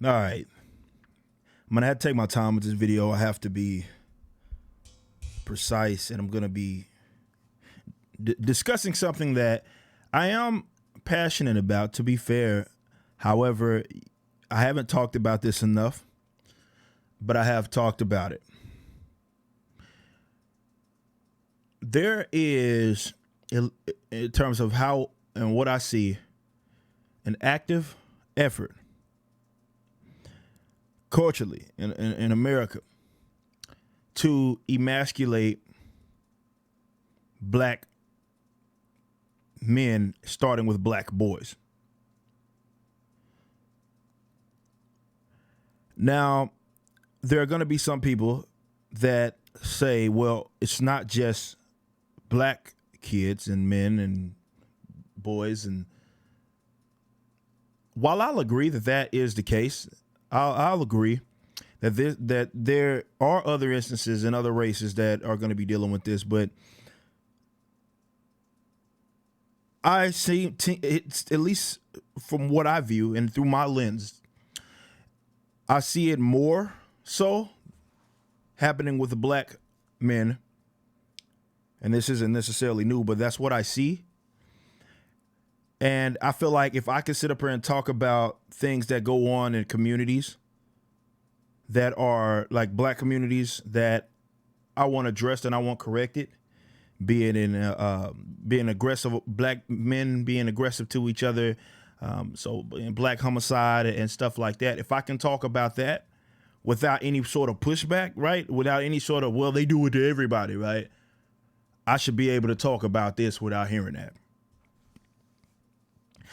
All right. I'm going to have to take my time with this video. I have to be precise, and I'm going to be discussing something that I am passionate about, to be fair. However, I haven't talked about this enough, but I have talked about it. There is, in terms of how and what I see, an active effort culturally in America to emasculate black men, starting with black boys. Now, there are going to be some people that say, well, it's not just black kids and men and boys. And while I'll agree that that is the case, I'll agree that there are other instances in other races that are going to be dealing with this, but I see it's, at least from what I view and through my lens, I see it more so happening with the black men. And this isn't necessarily new, but that's what I see. And I feel like if I could sit up here and talk about things that go on in communities that are like black communities that I want addressed and I want corrected, be it in being aggressive, black men being aggressive to each other, so in black homicide and stuff like that. If I can talk about that without any sort of pushback, right? Without any sort of, well, they do it to everybody, right? I should be able to talk about this without hearing that.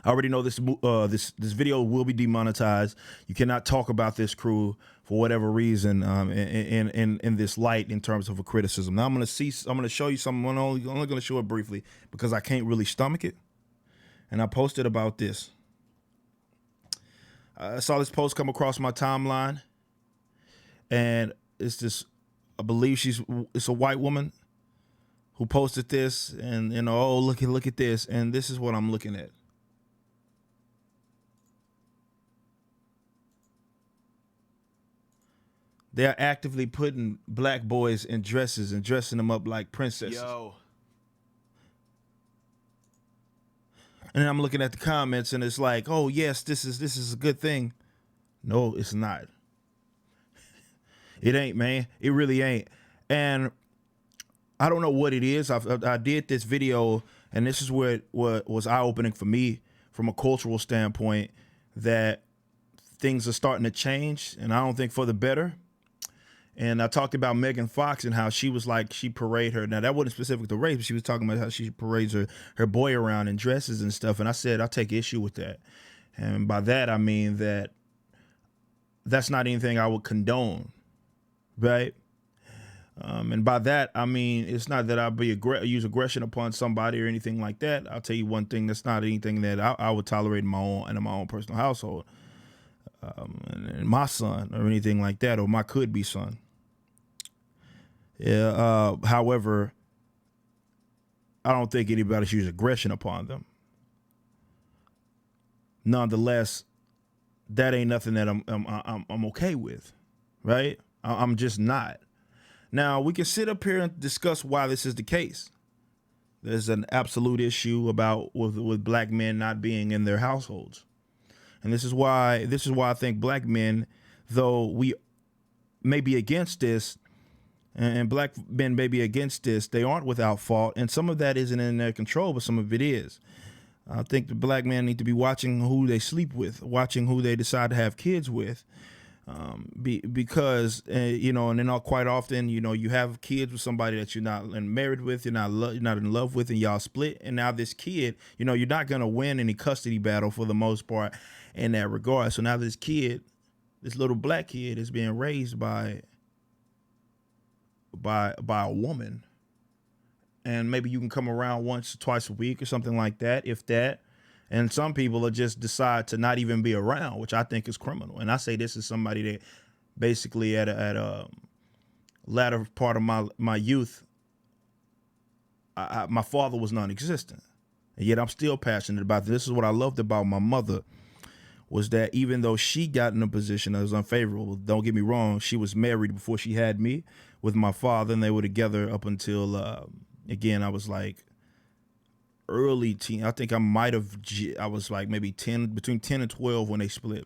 I already know this this video will be demonetized. You cannot talk about this crew for whatever reason in this light in terms of a criticism. Now I'm going to show you something. I'm only going to show it briefly because I can't really stomach it. And I posted about this. I saw this post come across my timeline, and it's this. I believe it's a white woman who posted this, and oh, look at this, and this is what I'm looking at. They're actively putting black boys in dresses and dressing them up like princesses. Yo. And I'm looking at the comments, and it's like, oh yes, this is a good thing. No, it's not. It ain't, man. It really ain't. And I don't know what it is. I did this video, and this is what was eye-opening for me from a cultural standpoint, that things are starting to change, and I don't think for the better. And I talked about Megan Fox and how she was like, she parade her. Now, that wasn't specific to race, but she was talking about how she parades her boy around in dresses and stuff. And I said, I'll take issue with that. And by that, I mean that that's not anything I would condone, right? And by that, I mean, it's not that I'll use aggression upon somebody or anything like that. I'll tell you one thing, that's not anything that I would tolerate in my own personal household. And my son or anything like that, or my could-be son. Yeah. However, I don't think anybody should use aggression upon them. Nonetheless, that ain't nothing that I'm okay with, right? I'm just not. Now, we can sit up here and discuss why this is the case. There's an absolute issue about with black men not being in their households. And this is why I think black men, though we may be against this, and black men may be against this, they aren't without fault. And some of that isn't in their control, but some of it is. I think the black men need to be watching who they sleep with, watching who they decide to have kids with. Because and then quite often, you have kids with somebody that you're not married with, you're not in love with, and y'all split. And now this kid, you're not going to win any custody battle for the most part in that regard. So now this little black kid is being raised by a woman, and maybe you can come around once or twice a week or something like that, if that. And some people will just decide to not even be around, which I think is criminal. And I say this is somebody that basically at a latter part of my youth, my father was non-existent. And yet I'm still passionate about this. This is what I loved about my mother, was that even though she got in a position that was unfavorable, don't get me wrong, she was married before she had me with my father, and they were together up until again, I was like early teen. I think I was like maybe 10, between 10 and 12 when they split.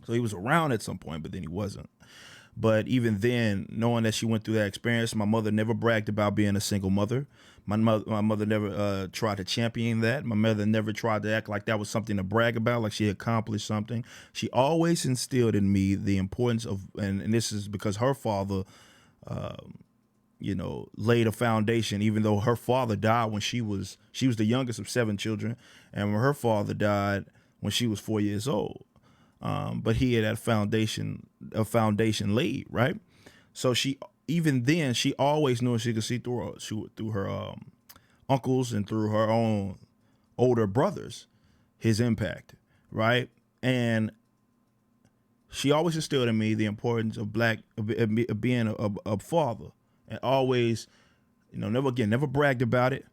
So he was around at some point, but then he wasn't. But even then, knowing that she went through that experience, my mother never bragged about being a single mother. My mother never tried to champion that. My mother never tried to act like that was something to brag about, like she accomplished something. She always instilled in me the importance of, and this is because her father, laid a foundation. Even though her father died when she was the youngest of 7 children, and when her father died when she was 4 years old. But he had a foundation laid, right? So even then, she always knew she could see through her uncles and through her own older brothers, his impact, right? And she always instilled in me the importance of being a father, and always, never bragged about it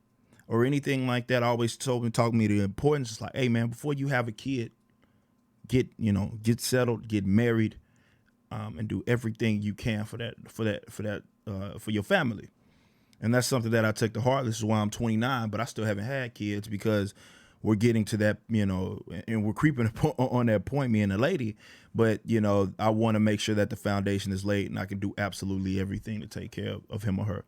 or anything like that. Always taught me the importance. It's like, hey man, before you have a kid, get settled, get married, and do everything you can for your family. And that's something that I took to heart. This is why I'm 29, but I still haven't had kids, because we're getting to that, and we're creeping on that point, me and the lady. But, I want to make sure that the foundation is laid and I can do absolutely everything to take care of him or her.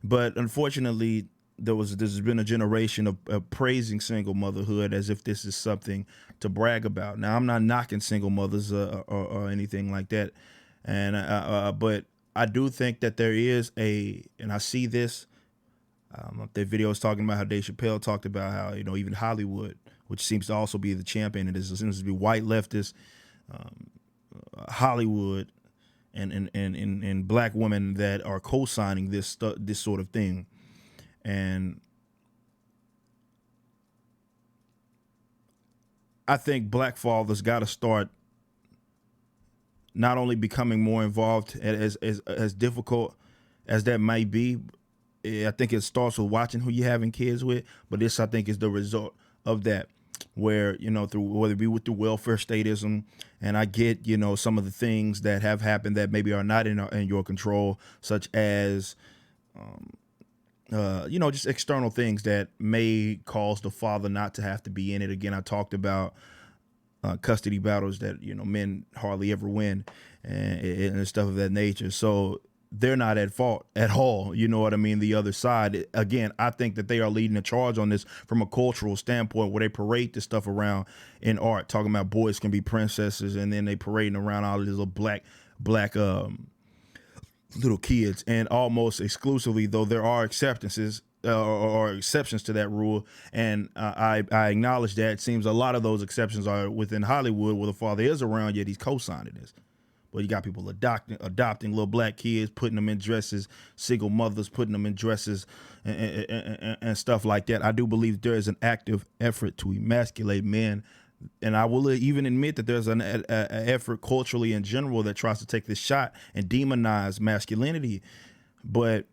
But unfortunately, there's been a generation of praising single motherhood as if this is something to brag about. Now, I'm not knocking single mothers or anything like that, and but I do think that there is and I see this. Their video is talking about how Dave Chappelle talked about how even Hollywood, which seems to also be the champion of this, seems to be white leftist Hollywood and black women that are co-signing this sort of thing. And I think black fathers got to start not only becoming more involved, as difficult as that might be. I think it starts with watching who you're having kids with, but this, I think, is the result of that, where, through whether it be with the welfare statism, and I get, some of the things that have happened that maybe are not in your control, such as just external things that may cause the father not to have to be in it. Again, I talked about custody battles that, men hardly ever win, and stuff of that nature. So they're not at fault at all. You know what I mean? The other side, again, I think that they are leading the charge on this from a cultural standpoint, where they parade this stuff around in art, talking about boys can be princesses, and then they parading around all these little black little kids. And almost exclusively, though there are acceptances or exceptions to that rule, and I acknowledge that it seems a lot of those exceptions are within Hollywood, where the father is around, yet he's co-signing this. But you got people adopting little black kids, putting them in dresses, single mothers putting them in dresses, and stuff like that. I do believe there is an active effort to emasculate men. And I will even admit that there's an effort culturally in general that tries to take this shot and demonize masculinity. But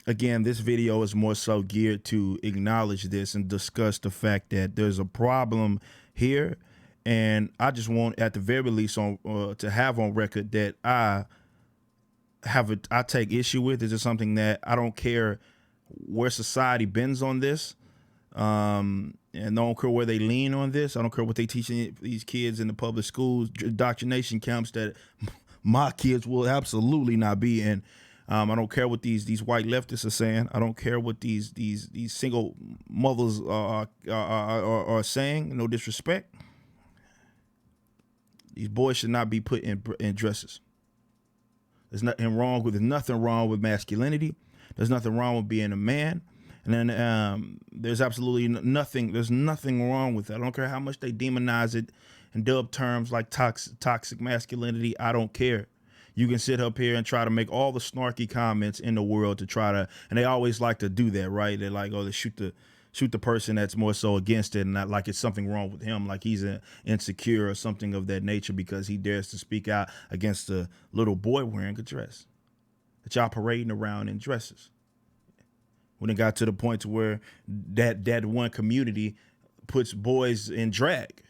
again, this video is more so geared to acknowledge this and discuss the fact that there's a problem here. And I just want, at the very least, to have on record that I take issue with. This is something that I don't care where society bends on this. And I don't care where they lean on this. I don't care what they teaching these kids in the public schools, indoctrination camps that my kids will absolutely not be in. I don't care what these white leftists are saying. I don't care what these single mothers are saying. No disrespect. These boys should not be put in dresses. There's nothing wrong with masculinity. There's nothing wrong with being a man. And then there's absolutely nothing. There's nothing wrong with that. I don't care how much they demonize it and dub terms like toxic masculinity. I don't care. You can sit up here and try to make all the snarky comments in the world and they always like to do that, right? They're like, oh, they shoot the person that's more so against it, and not like it's something wrong with him, like he's insecure or something of that nature because he dares to speak out against a little boy wearing a dress. That y'all parading around in dresses. When it got to the point to where that one community puts boys in drag.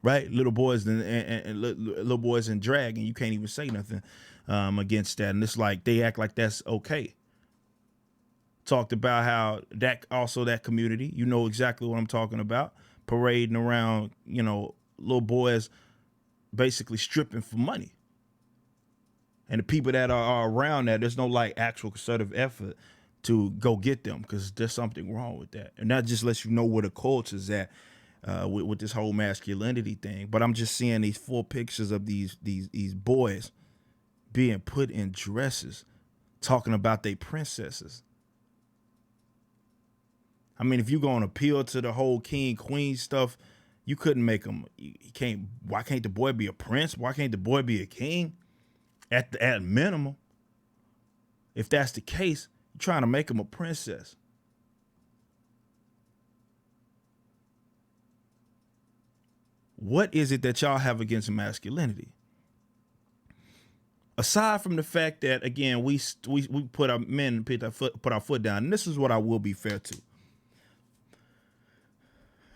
right? Little boys and little boys in drag, and you can't even say nothing against that. And it's like they act like that's okay. Talked about how that community, you know exactly what I'm talking about, parading around, little boys basically stripping for money. And the people that are around that, there's no like actual concerted effort to go get them because there's something wrong with that. And that just lets you know where the culture's at with this whole masculinity thing. But I'm just seeing these full pictures of these boys being put in dresses, talking about they princesses. I mean, if you're going to appeal to the whole king, queen stuff, you couldn't make them. You can't. Why can't the boy be a prince? Why can't the boy be a king? At minimum, if that's the case, you're trying to make him a princess. What is it that y'all have against masculinity? Aside from the fact that, again, we put our men put our foot down, and this is what I will be fair to.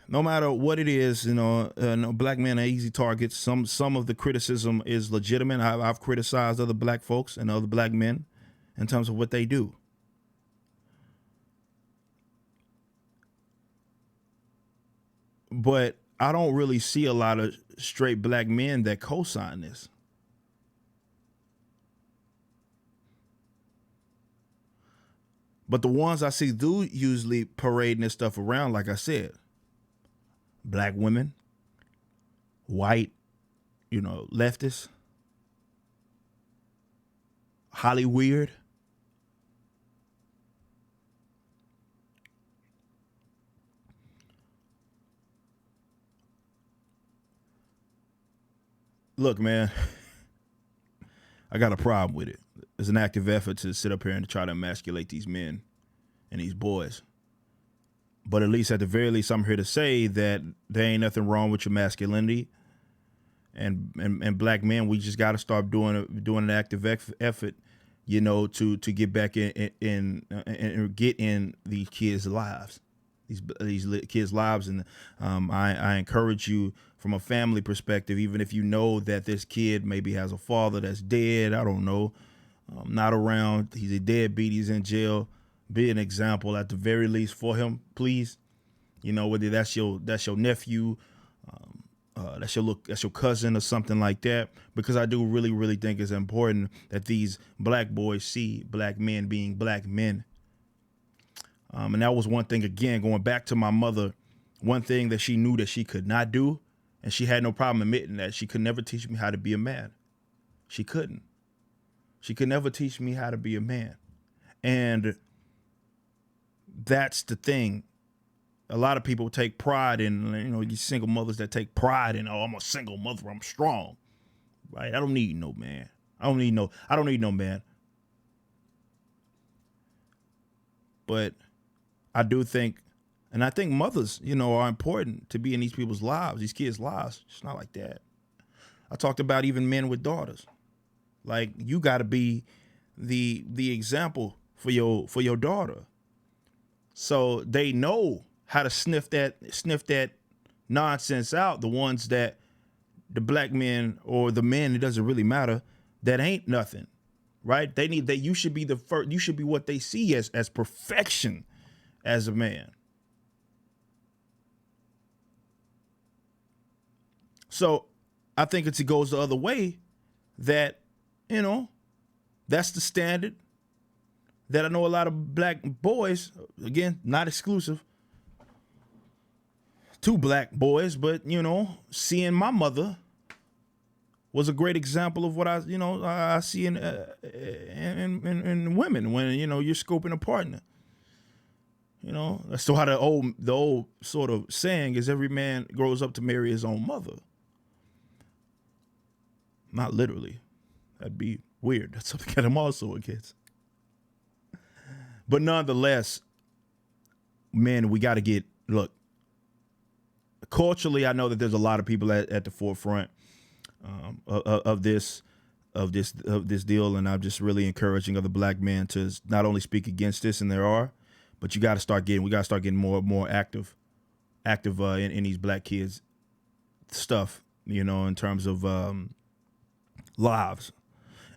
No matter what it is, no, black men are easy targets. Some of the criticism is legitimate. I've criticized other black folks and other black men in terms of what they do. But I don't really see a lot of straight black men that co-sign this. But the ones I see do usually parading this stuff around, like I said, black women, white, leftists, Hollywood. Look, man, I got a problem with it. It's an active effort to sit up here and try to emasculate these men and these boys. But at least, at the very least, I'm here to say that there ain't nothing wrong with your masculinity. And black men, we just got to start doing an active effort, to get back in and get in these kids' lives, these kids' lives. And I encourage you from a family perspective, even if you know that this kid maybe has a father that's dead, I don't know, not around, he's a deadbeat, he's in jail, be an example at the very least for him, please. Whether that's your nephew, that's your cousin or something like that, because I do really, really think it's important that these black boys see black men being black men. And that was one thing, again, going back to my mother, one thing that she knew that she could not do, and she had no problem admitting that she could never teach me how to be a man. She couldn't. She could never teach me how to be a man. And that's the thing. A lot of people take pride in, these single mothers that take pride in, I'm a single mother, I'm strong, right? I don't need no man. I don't need no man. But I do think, and I think mothers, are important to be in these people's lives, these kids' lives. It's not like that. I talked about even men with daughters. Like, you got to be the example for your daughter, so they know how to sniff that nonsense out. The ones that the black men or the men, it doesn't really matter, that ain't nothing, right? You should be the first. You should be what they see as perfection as a man. So I think it goes the other way, that, that's the standard that I know a lot of black boys, again, not exclusive to black boys, but, seeing my mother was a great example of what I see in women when, you're scoping a partner. That's why the old sort of saying is every man grows up to marry his own mother. Not literally. That'd be weird. That's something that I'm also against. But nonetheless, man, we got to look, culturally, I know that there's a lot of people at the forefront of this deal, and I'm just really encouraging other black men to not only speak against this, and there are, but we got to start getting more active in these black kids' stuff, you know, in terms of lives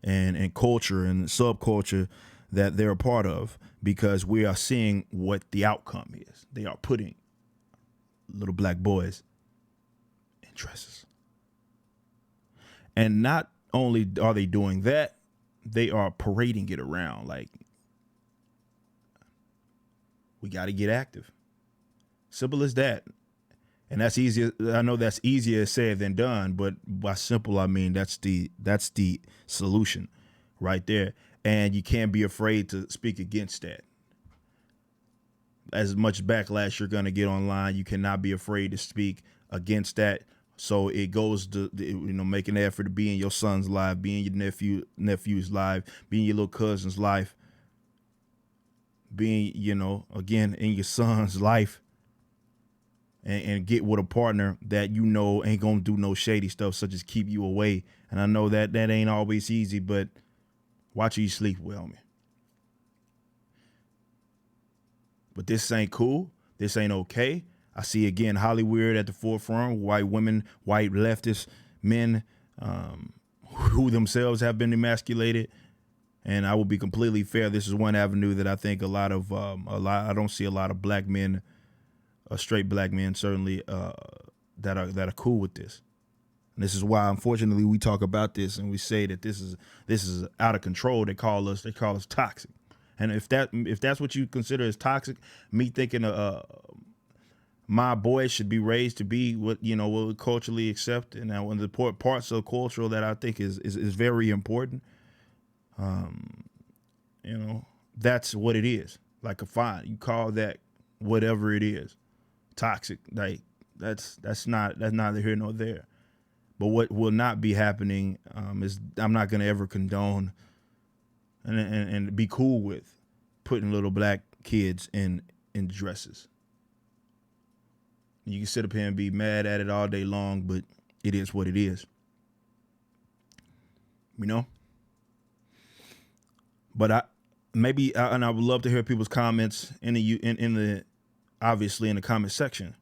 and culture and subculture that they're a part of, because we are seeing what the outcome is. They are putting little black boys in dresses. And not only are they doing that, they are parading it around like, we got to get active. Simple as that. And that's easier. I know that's easier said than done, but by simple, I mean that's the solution right there. And you can't be afraid to speak against that. As much backlash you're going to get online, you cannot be afraid to speak against that. So it goes to, you know, making an effort to be in your son's life, be in your nephew's life, be in your little cousin's life, being, you know, again, in your son's life, and get with a partner that you know ain't gonna do no shady stuff, such as keep you away. And I know that ain't always easy, but watch you sleep well, man. But this ain't cool. This ain't okay. I see, again, Hollywood at the forefront, white women, white leftist men who themselves have been emasculated. And I will be completely fair. This is one avenue that I think I don't see a lot of black men, straight black men certainly, that are cool with this. And this is why, unfortunately, we talk about this and we say that this is out of control. They call us toxic. And if that's what you consider as toxic, me thinking my boys should be raised to be what we culturally accept, and one of the parts of cultural that I think is very important. That's what it is. Like a fine, you call that whatever it is, toxic. Like that's neither here nor there. But what will not be happening is I'm not going to ever condone and be cool with putting little black kids in dresses. You can sit up here and be mad at it all day long, but it is what it is. You know? But I would love to hear people's comments in the obviously in the comment section.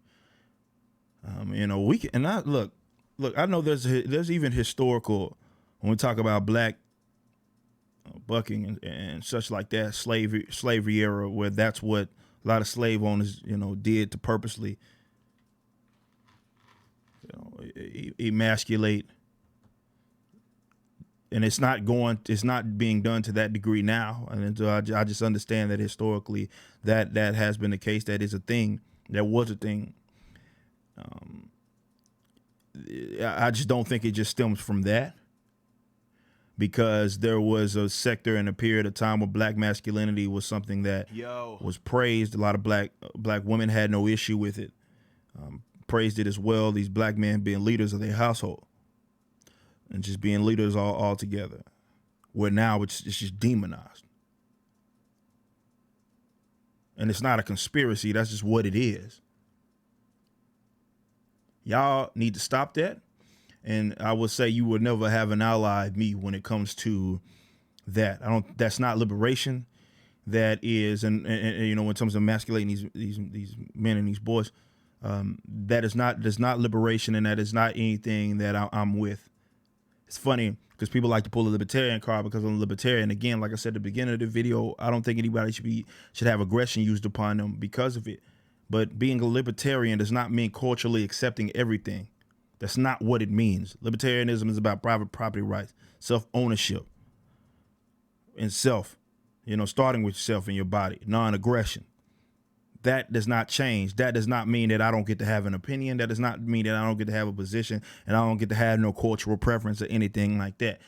Look, I know there's even historical, when we talk about black bucking and such like that, slavery era, where that's what a lot of slave owners, did to purposely, emasculate. And it's not being done to that degree now. And so I just understand that historically that has been the case. That is a thing. That was a thing. I just don't think it just stems from that, because there was a sector and a period of time where black masculinity was something that was praised. A lot of black women had no issue with it, praised it as well. These black men being leaders of their household and just being leaders all together, where now it's just demonized. And it's not a conspiracy. That's just what it is. Y'all need to stop that. And I would say you will never have an ally of me when it comes to that. That's not liberation. That is, and in terms of emasculating these men and these boys, that is not liberation, and that is not anything that I'm with. It's funny because people like to pull a libertarian card because I'm a libertarian. Again, like I said at the beginning of the video, I don't think anybody should have aggression used upon them because of it. But being a libertarian does not mean culturally accepting everything. That's not what it means. Libertarianism is about private property rights, self-ownership, and starting with yourself and your body, non-aggression. That does not change. That does not mean that I don't get to have an opinion. That does not mean that I don't get to have a position, and I don't get to have no cultural preference or anything like that.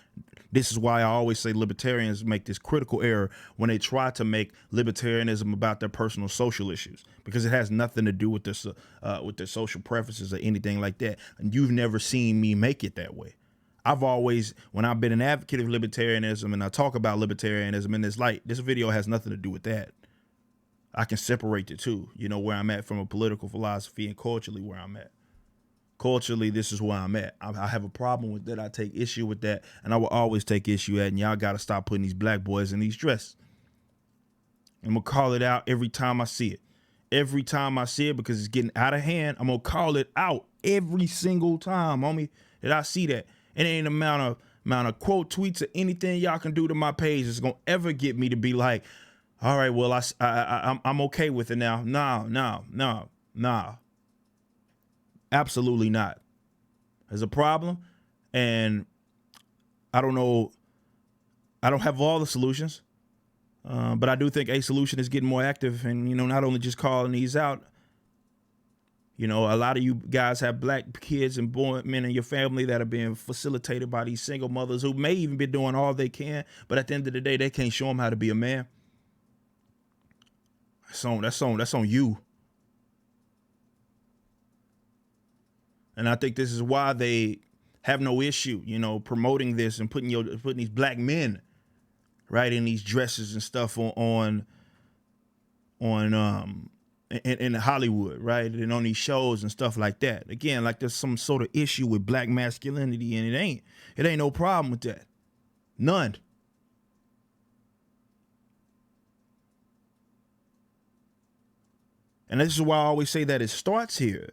This is why I always say libertarians make this critical error when they try to make libertarianism about their personal social issues, because it has nothing to do with their social preferences or anything like that. And you've never seen me make it that way. I've always, when I've been an advocate of libertarianism and I talk about libertarianism in this light, this video has nothing to do with that. I can separate the two, where I'm at from a political philosophy and culturally where I'm at. Culturally, this is where I'm at. I have a problem with that. I take issue with that, and I will always take issue at. And y'all got to stop putting these black boys in these dresses. I'm going to call it out every time I see it. Every time I see it, because it's getting out of hand, I'm going to call it out every single time, homie, that I see that. It ain't amount of quote tweets or anything y'all can do to my page is gonna ever get me to be like, all right, well, I'm okay with it now. No. Absolutely not. There's a problem, and I don't know. I don't have all the solutions, but I do think a solution is getting more active and, not only just calling these out. A lot of you guys have black kids and men in your family that are being facilitated by these single mothers who may even be doing all they can, but at the end of the day, they can't show them how to be a man. That's on you. And I think this is why they have no issue, promoting this and putting these black men, right, in these dresses and stuff in Hollywood, right, and on these shows and stuff like that. Again, like there's some sort of issue with black masculinity, and it ain't no problem with that, none. And this is why I always say that it starts here.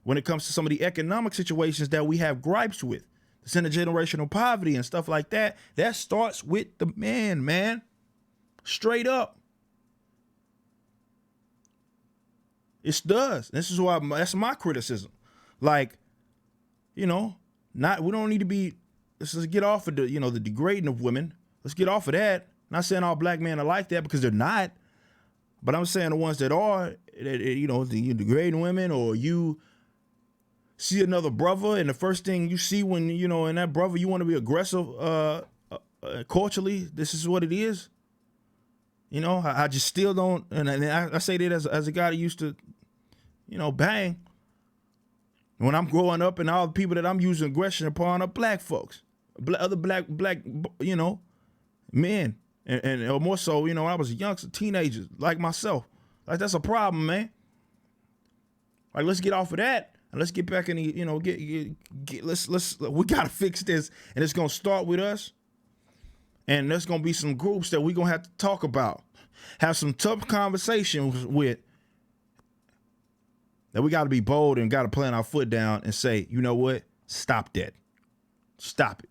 When it comes to some of the economic situations that we have gripes with, the intergenerational poverty and stuff like that, that starts with the man. Straight up. It does. This is why that's my criticism. Like, we don't need to be, let's just get off of the degrading of women. Let's get off of that. Not saying all black men are like that, because they're not. But I'm saying the ones that are, the degrading women, or you see another brother, and the first thing you see when, in that brother, you want to be aggressive culturally, this is what it is. I just still don't, and I say that as a guy that used to, bang. When I'm growing up, and all the people that I'm using aggression upon are black folks, other black, men. And or more so, when I was a youngster, teenagers like myself. Like, that's a problem, man. Like, let's get off of that and let's get back in the, we gotta fix this, and it's gonna start with us. And there's gonna be some groups that we're gonna have to talk about, have some tough conversations with. That we gotta be bold and gotta plant our foot down and say, you know what? Stop that. Stop it.